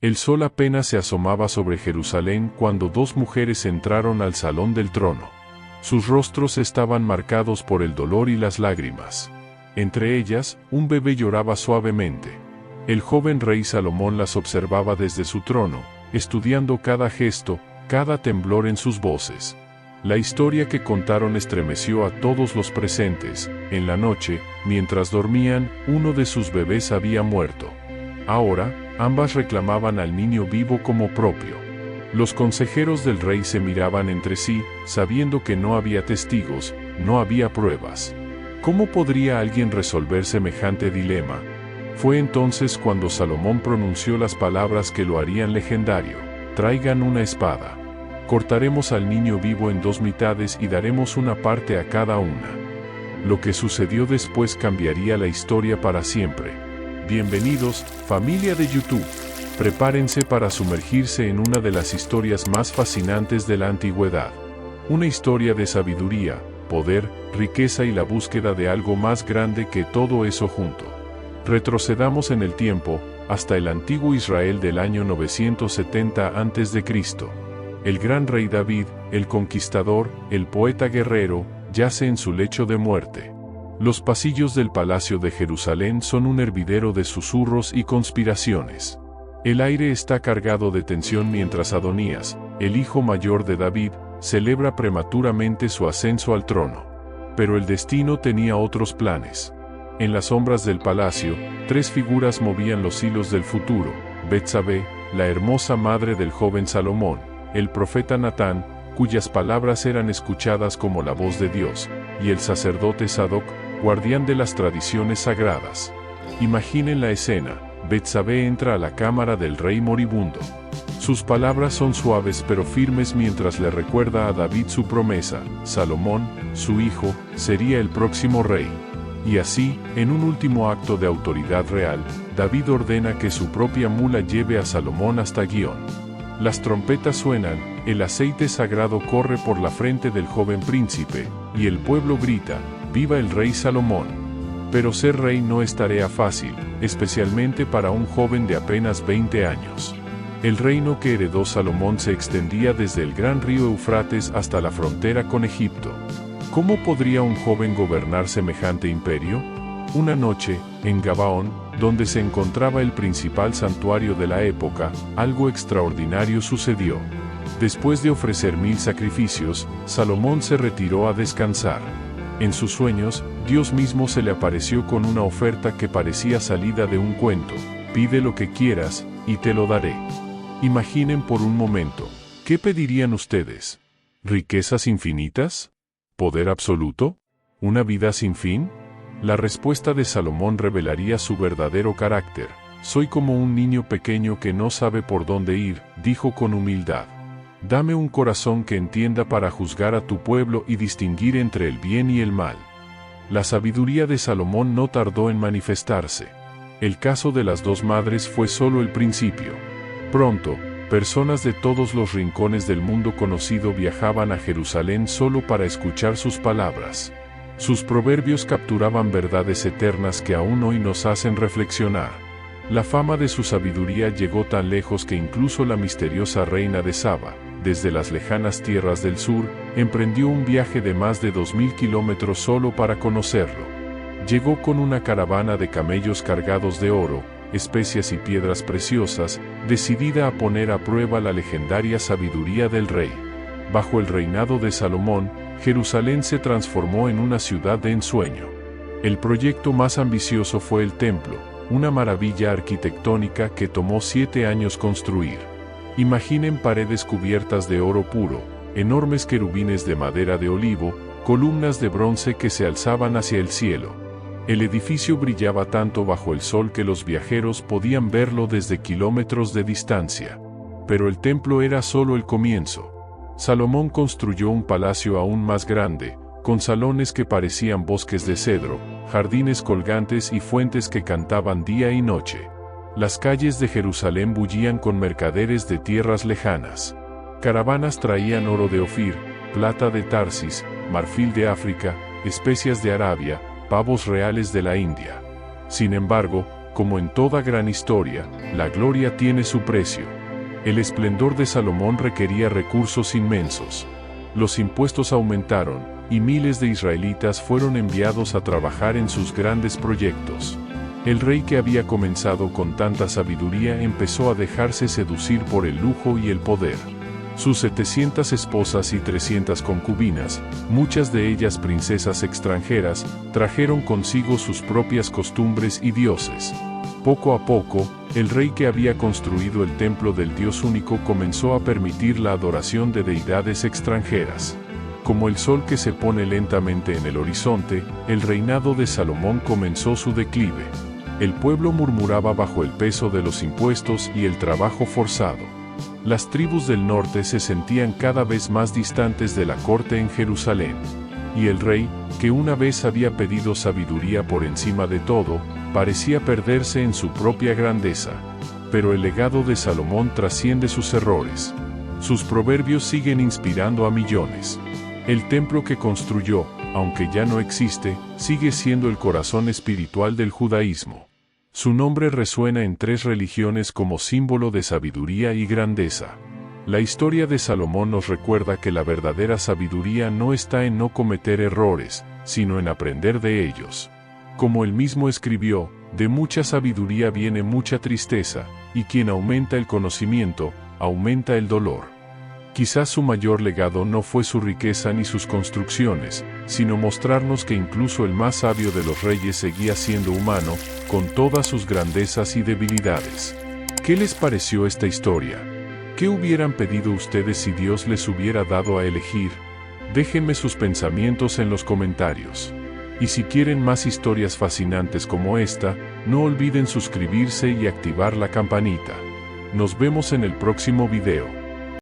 El sol apenas se asomaba sobre Jerusalén cuando dos mujeres entraron al salón del trono. Sus rostros estaban marcados por el dolor y las lágrimas. Entre ellas, un bebé lloraba suavemente. El joven rey Salomón las observaba desde su trono, estudiando cada gesto, cada temblor en sus voces. La historia que contaron estremeció a todos los presentes. En la noche, mientras dormían, uno de sus bebés había muerto. Ahora, ambas reclamaban al niño vivo como propio. Los consejeros del rey se miraban entre sí, sabiendo que no había testigos, no había pruebas. ¿Cómo podría alguien resolver semejante dilema? Fue entonces cuando Salomón pronunció las palabras que lo harían legendario: traigan una espada. Cortaremos al niño vivo en dos mitades y daremos una parte a cada una. Lo que sucedió después cambiaría la historia para siempre. Bienvenidos, familia de YouTube. Prepárense para sumergirse en una de las historias más fascinantes de la antigüedad. Una historia de sabiduría, poder, riqueza y la búsqueda de algo más grande que todo eso junto. Retrocedamos en el tiempo, hasta el antiguo Israel del año 970 a.C. El gran rey David, el conquistador, el poeta guerrero, yace en su lecho de muerte. Los pasillos del palacio de Jerusalén son un hervidero de susurros y conspiraciones. El aire está cargado de tensión mientras Adonías, el hijo mayor de David, celebra prematuramente su ascenso al trono. Pero el destino tenía otros planes. En las sombras del palacio, tres figuras movían los hilos del futuro: Betsabé, la hermosa madre del joven Salomón; el profeta Natán, cuyas palabras eran escuchadas como la voz de Dios; y el sacerdote Sadoc, guardián de las tradiciones sagradas. Imaginen la escena: Betsabé entra a la cámara del rey moribundo. Sus palabras son suaves pero firmes mientras le recuerda a David su promesa: Salomón, su hijo, sería el próximo rey. Y así, en un último acto de autoridad real, David ordena que su propia mula lleve a Salomón hasta Gihón. Las trompetas suenan, el aceite sagrado corre por la frente del joven príncipe, y el pueblo grita: ¡Viva el rey Salomón! Pero ser rey no es tarea fácil, especialmente para un joven de apenas 20 años. El reino que heredó Salomón se extendía desde el gran río Eufrates hasta la frontera con Egipto. ¿Cómo podría un joven gobernar semejante imperio? Una noche, en Gabaón, donde se encontraba el principal santuario de la época, algo extraordinario sucedió. Después de ofrecer 1000 sacrificios, Salomón se retiró a descansar. En sus sueños, Dios mismo se le apareció con una oferta que parecía salida de un cuento: pide lo que quieras, y te lo daré. Imaginen por un momento, ¿qué pedirían ustedes? ¿Riquezas infinitas? ¿Poder absoluto? ¿Una vida sin fin? La respuesta de Salomón revelaría su verdadero carácter. Soy como un niño pequeño que no sabe por dónde ir, dijo con humildad. Dame un corazón que entienda para juzgar a tu pueblo y distinguir entre el bien y el mal. La sabiduría de Salomón no tardó en manifestarse. El caso de las dos madres fue solo el principio. Pronto, personas de todos los rincones del mundo conocido viajaban a Jerusalén solo para escuchar sus palabras. Sus proverbios capturaban verdades eternas que aún hoy nos hacen reflexionar. La fama de su sabiduría llegó tan lejos que incluso la misteriosa reina de Saba, desde las lejanas tierras del sur, emprendió un viaje de más de 2000 kilómetros solo para conocerlo. Llegó con una caravana de camellos cargados de oro, especias y piedras preciosas, decidida a poner a prueba la legendaria sabiduría del rey. Bajo el reinado de Salomón, Jerusalén se transformó en una ciudad de ensueño. El proyecto más ambicioso fue el templo, una maravilla arquitectónica que tomó 7 años construir. Imaginen paredes cubiertas de oro puro, enormes querubines de madera de olivo, columnas de bronce que se alzaban hacia el cielo. El edificio brillaba tanto bajo el sol que los viajeros podían verlo desde kilómetros de distancia. Pero el templo era solo el comienzo. Salomón construyó un palacio aún más grande, con salones que parecían bosques de cedro, jardines colgantes y fuentes que cantaban día y noche. Las calles de Jerusalén bullían con mercaderes de tierras lejanas. Caravanas traían oro de Ofir, plata de Tarsis, marfil de África, especias de Arabia, pavos reales de la India. Sin embargo, como en toda gran historia, la gloria tiene su precio. El esplendor de Salomón requería recursos inmensos. Los impuestos aumentaron, y miles de israelitas fueron enviados a trabajar en sus grandes proyectos. El rey que había comenzado con tanta sabiduría empezó a dejarse seducir por el lujo y el poder. Sus 700 esposas y 300 concubinas, muchas de ellas princesas extranjeras, trajeron consigo sus propias costumbres y dioses. Poco a poco, el rey que había construido el templo del Dios único comenzó a permitir la adoración de deidades extranjeras. Como el sol que se pone lentamente en el horizonte, el reinado de Salomón comenzó su declive. El pueblo murmuraba bajo el peso de los impuestos y el trabajo forzado. Las tribus del norte se sentían cada vez más distantes de la corte en Jerusalén. Y el rey, que una vez había pedido sabiduría por encima de todo, parecía perderse en su propia grandeza. Pero el legado de Salomón trasciende sus errores. Sus proverbios siguen inspirando a millones. El templo que construyó, aunque ya no existe, sigue siendo el corazón espiritual del judaísmo. Su nombre resuena en 3 religiones como símbolo de sabiduría y grandeza. La historia de Salomón nos recuerda que la verdadera sabiduría no está en no cometer errores, sino en aprender de ellos. Como él mismo escribió, de mucha sabiduría viene mucha tristeza, y quien aumenta el conocimiento, aumenta el dolor. Quizás su mayor legado no fue su riqueza ni sus construcciones, sino mostrarnos que incluso el más sabio de los reyes seguía siendo humano, con todas sus grandezas y debilidades. ¿Qué les pareció esta historia? ¿Qué hubieran pedido ustedes si Dios les hubiera dado a elegir? Déjenme sus pensamientos en los comentarios. Y si quieren más historias fascinantes como esta, no olviden suscribirse y activar la campanita. Nos vemos en el próximo video.